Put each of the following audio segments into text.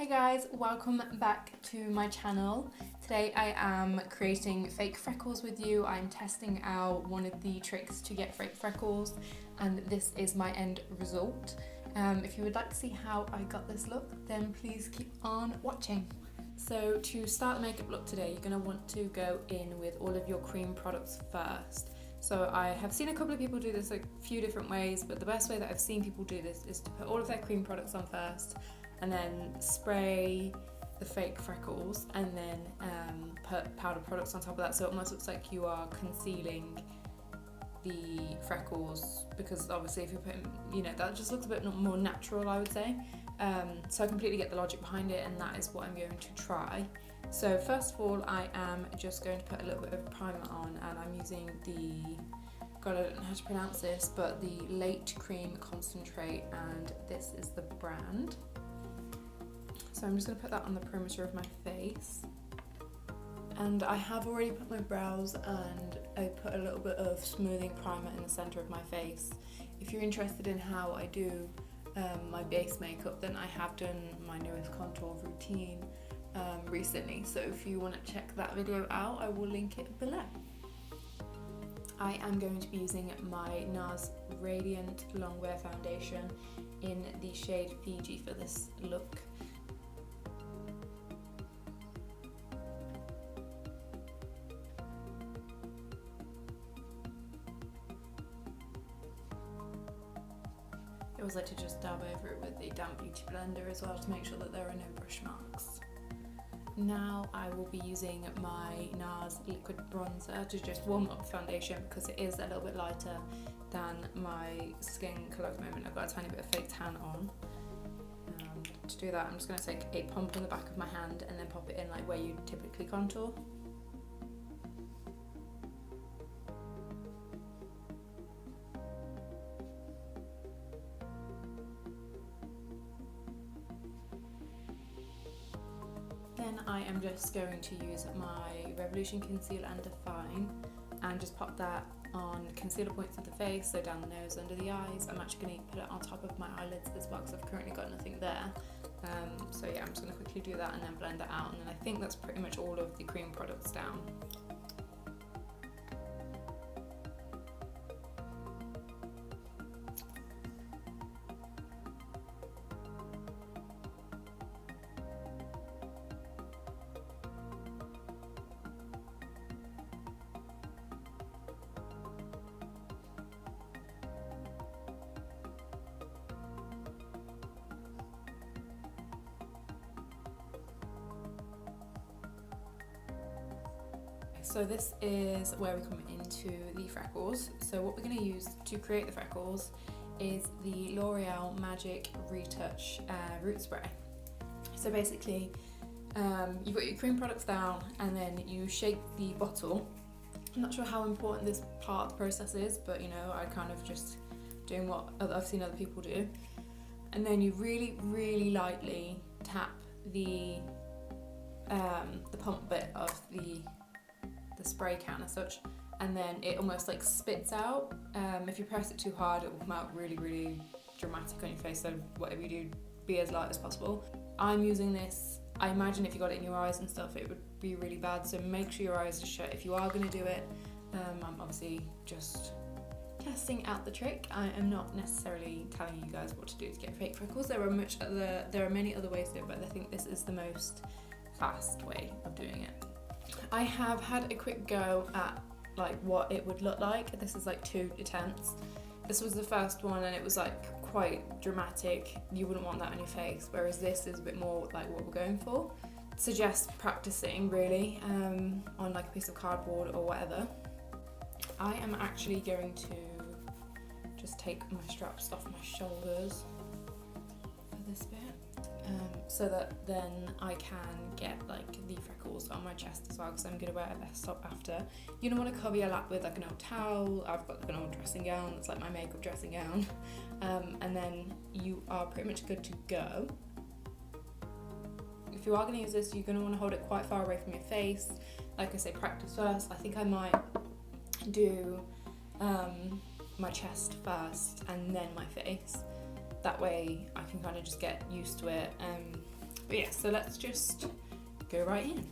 Hey guys, welcome back to my channel. Today I am creating fake freckles with you. I'm testing out one of the tricks to get fake freckles and this is my end result. If you would like to see how I got this look, then please keep on watching. So to start the makeup look today, you're going to want to go in with all of your cream products first. So I have seen a couple of people do this a few different ways, but the best way that I've seen people do this is to put all of their cream products on first and then spray the fake freckles and then put powder products on top of that, so it almost looks like you are concealing the freckles, because obviously if you're putting, that just looks a bit more natural, I would say. So I completely get the logic behind it, and that is what I'm going to try. So first of all, I am just going to put a little bit of primer on, and I'm using I don't know how to pronounce this, but the Late Cream Concentrate, and this is the brand. So I'm just going to put that on the perimeter of my face. And I have already put my brows, and I put a little bit of smoothing primer in the centre of my face. If you're interested in how I do my base makeup, then I have done my newest contour routine recently. So if you want to check that video out, I will link it below. I am going to be using my NARS Radiant Longwear Foundation in the shade Fiji for this look. I always like to just dab over it with the damp beauty blender as well to make sure that there are no brush marks. Now I will be using my NARS liquid bronzer to just warm up the foundation, because it is a little bit lighter than my skin colour at the moment. I've got a tiny bit of fake tan on. To do that, I'm just going to take a pump on the back of my hand and then pop it in like where you typically contour. Then I am just going to use my Revolution Conceal and Define and just pop that on concealer points of the face, so down the nose, under the eyes. I'm actually going to put it on top of my eyelids as well, because I've currently got nothing there. So yeah, I'm just going to quickly do that and then blend that out, and then I think that's pretty much all of the cream products down. So this is where we come into the freckles. So what we're going to use to create the freckles is the L'Oreal Magic Retouch Root Spray. So basically, you've got your cream products down and then you shake the bottle. I'm not sure how important this part of the process is, but I kind of just doing what I've seen other people do. And then you really, really lightly tap the pump bit of the spray can as such, and then it almost like spits out. If you press it too hard, it will come out really, really dramatic on your face, so whatever you do, be as light as possible. I'm using this, I imagine if you got it in your eyes and stuff, it would be really bad, so make sure your eyes are shut if you are going to do it. I'm obviously just testing out the trick. I am not necessarily telling you guys what to do to get fake freckles. There are many other ways to do it, but I think this is the most fast way of doing it. I have had a quick go at like what it would look like. This is like 2 attempts. This was the first one and it was like quite dramatic. You wouldn't want that on your face, whereas this is a bit more like what we're going for. Suggest practicing really on like a piece of cardboard or whatever. I am actually going to just take my straps off my shoulders for this bit. So that then I can get like the freckles on my chest as well, because I'm going to wear a vest top after. You don't want to cover your lap with like an old towel. I've got like an old dressing gown, it's like my makeup dressing gown. And then you are pretty much good to go. If you are going to use this, you're going to want to hold it quite far away from your face. Like I say, practice first. I think I might do my chest first and then my face. That way I can kind of just get used to it. But yeah, so let's just go right in.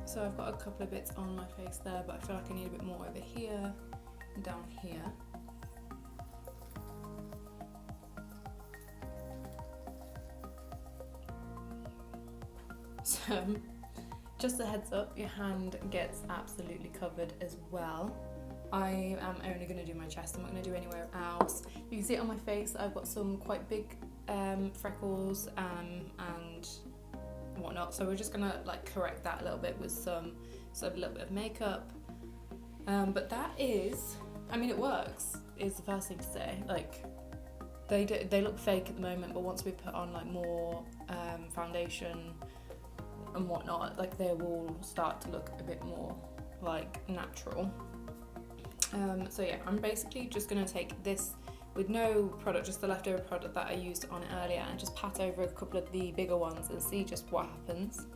So I've got a couple of bits on my face there, but I feel like I need a bit more over here and down here. So just a heads up, your hand gets absolutely covered as well. I am only going to do my chest, I'm not going to do anywhere else. You can see it on my face, I've got some quite big freckles and whatnot, so we're just going to like correct that a little bit with a little bit of makeup. But that is, I mean, it works, is the first thing to say. Like, they look fake at the moment, but once we put on like more foundation and whatnot, like they will start to look a bit more like natural. So yeah, I'm basically just going to take this with no product, just the leftover product that I used on it earlier, and just pat over a couple of the bigger ones and see just what happens.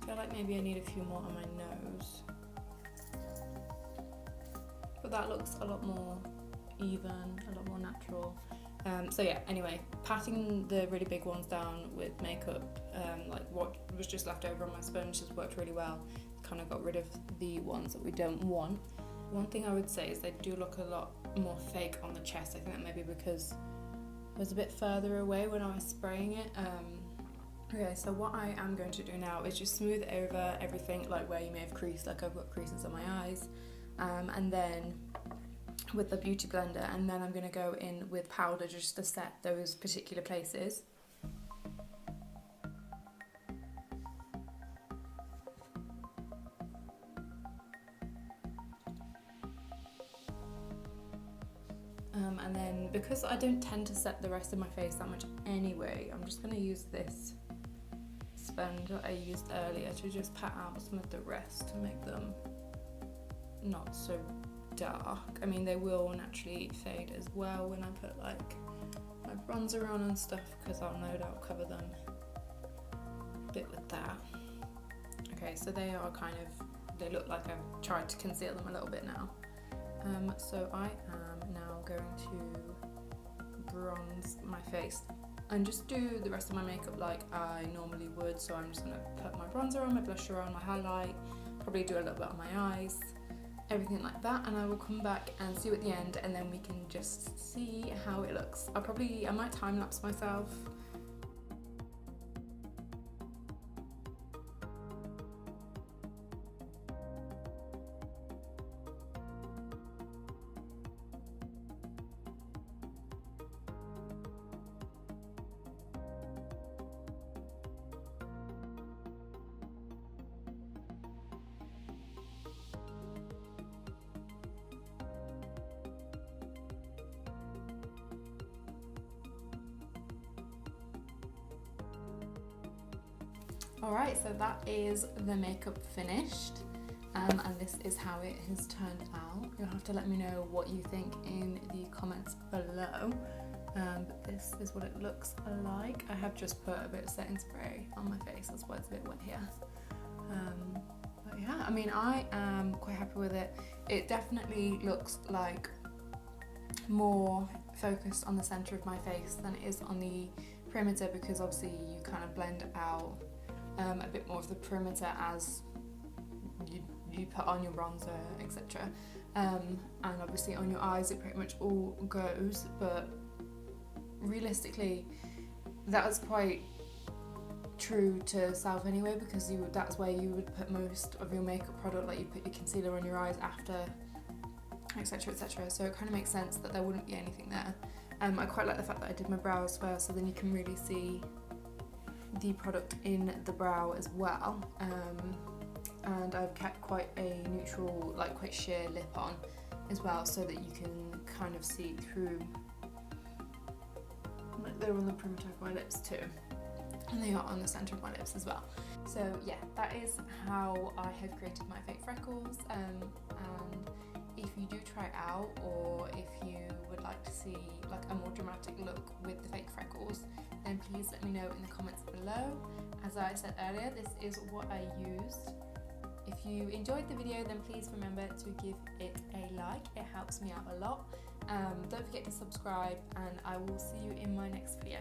I feel like maybe I need a few more on my nose. But that looks a lot more even, a lot more natural. So yeah, anyway, patting the really big ones down with makeup, like what was just left over on my sponge, has worked really well. Kind of got rid of the ones that we don't want. One thing I would say is they do look a lot more fake on the chest. I think that may be because I was a bit further away when I was spraying it. Okay, so what I am going to do now is just smooth over everything, like where you may have creased, like I've got creases on my eyes. And then with the beauty blender, and then I'm going to go in with powder just to set those particular places. And then because I don't tend to set the rest of my face that much anyway, I'm just going to use this sponge that I used earlier to just pat out some of the rest to make them not so dark. I mean, they will naturally fade as well when I put like my bronzer on and stuff, because I'll no doubt cover them a bit with that. Okay, so they are they look like I've tried to conceal them a little bit now. So I am now going to bronze my face and just do the rest of my makeup like I normally would. So I'm just going to put my bronzer on, my blusher on, my highlight, probably do a little bit on my eyes, everything like that, and I will come back and see you at the end, and then we can just see how it looks. I might time lapse myself. Alright, so that is the makeup finished, and this is how it has turned out. You'll have to let me know what you think in the comments below, but this is what it looks like. I have just put a bit of setting spray on my face, that's why it's a bit wet here. But yeah, I mean, I am quite happy with it. It definitely looks like more focused on the centre of my face than it is on the perimeter, because obviously you kind of blend out a bit more of the perimeter as you put on your bronzer, etc. And obviously on your eyes it pretty much all goes, but realistically that's quite true to self anyway, because that's where you would put most of your makeup product, like you put your concealer on your eyes after, etc, etc. So it kind of makes sense that there wouldn't be anything there. I quite like the fact that I did my brows first, so then you can really see the product in the brow as well, and I've kept quite a neutral, like quite sheer lip on as well, so that you can kind of see through, like they're on the perimeter of my lips too. and they are on the centre of my lips as well. So yeah, that is how I have created my fake freckles, and if you do try it out, or if you would like to see like a more dramatic look with the fake freckles, then please let me know in the comments below. As I said earlier, this is what I used. If you enjoyed the video, then please remember to give it a like, it helps me out a lot. Don't forget to subscribe, and I will see you in my next video.